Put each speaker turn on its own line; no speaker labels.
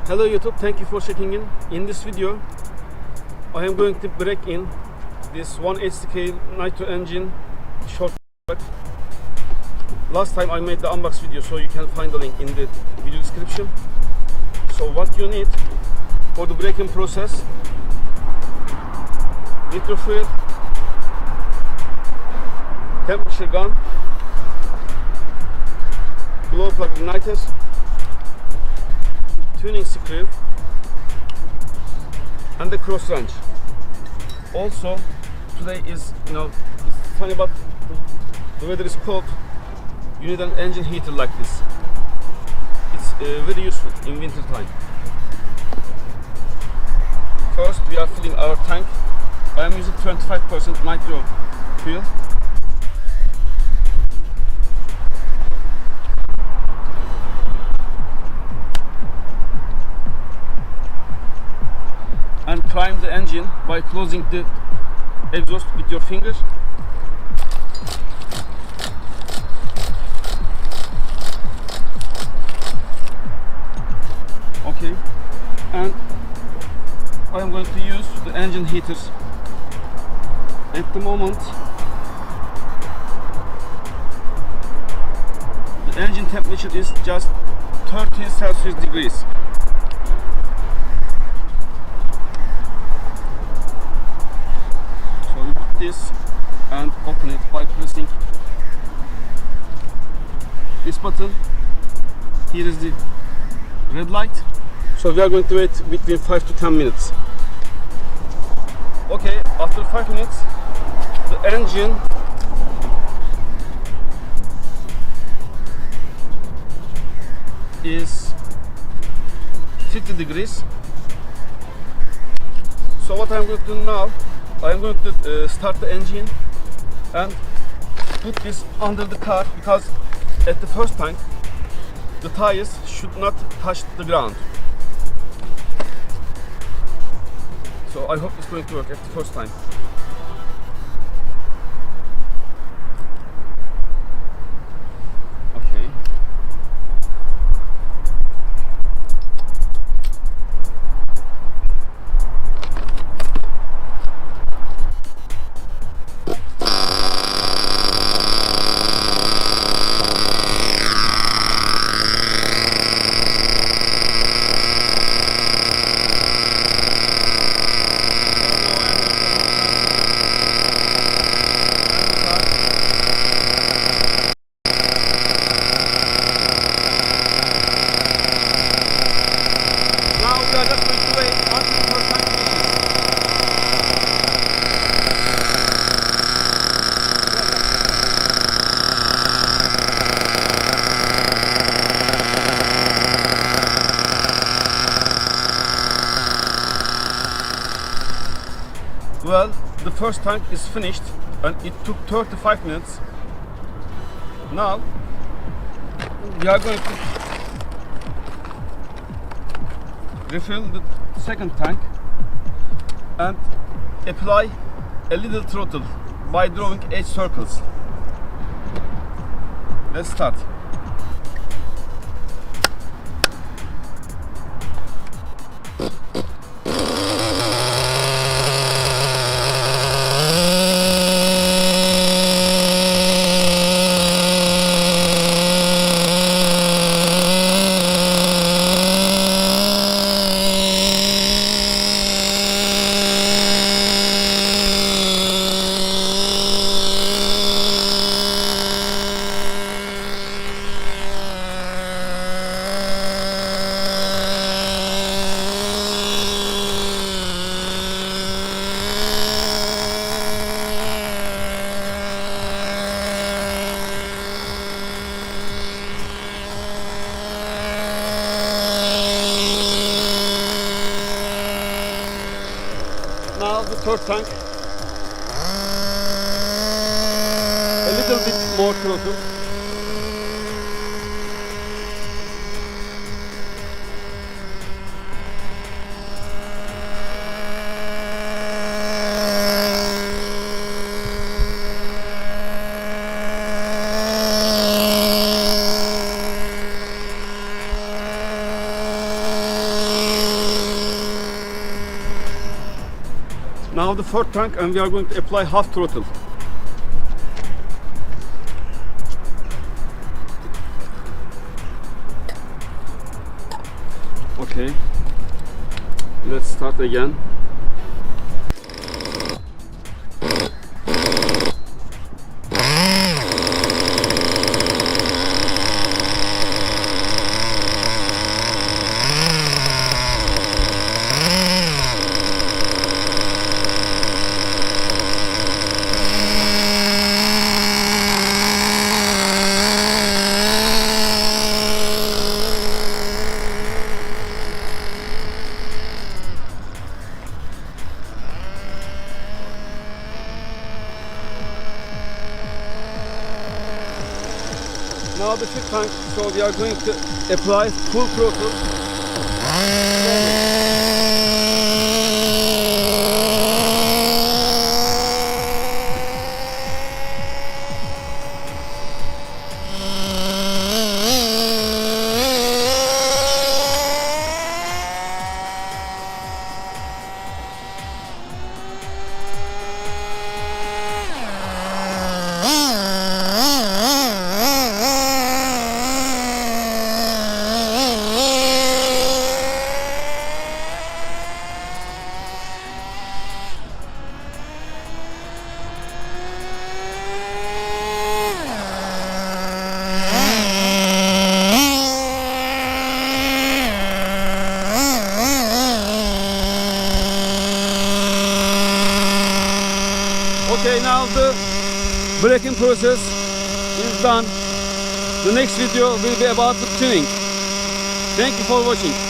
Hello YouTube, thank you for checking in. In this video, I am going to break in this 1 Nitro engine short. Last time I made the unbox video, so you can find the link in the video description. So what you need for the break-in process: Nitro fuel, temperature gun, glow plug igniters, tuning screw, and the cross wrench. Also, today is, it's funny, but the weather is cold. You need an engine heater like this. It's very useful in winter time. First, we are filling our tank. I am using 25% nitro fuel. And prime the engine by closing the exhaust with your fingers. Okay, and I am going to use the engine heaters. At the moment, the engine temperature is just 13 Celsius degrees. So you put this and open it by pressing this button. Here is the red light. So we are going to wait between 5 to 10 minutes. Okay, after 5 minutes, the engine is 50 degrees. So what I'm going to do now, I'm going to start the engine and put this under the car, because at the first tank, the tires should not touch the ground. So I hope it's going to work at the first time. Okay. Well, the first tank is finished and it took 35 minutes. Now we are going to refill the second tank and apply a little throttle by drawing 8 circles. Let's start. Now the third tank. A little bit more throttle. now the fourth tank, and we are going to apply half throttle. Okay, let's start again. Now the fifth tank, so we are going to apply full throttle. Okay, now the braking process is done. The next video will be about the tuning. Thank you for watching.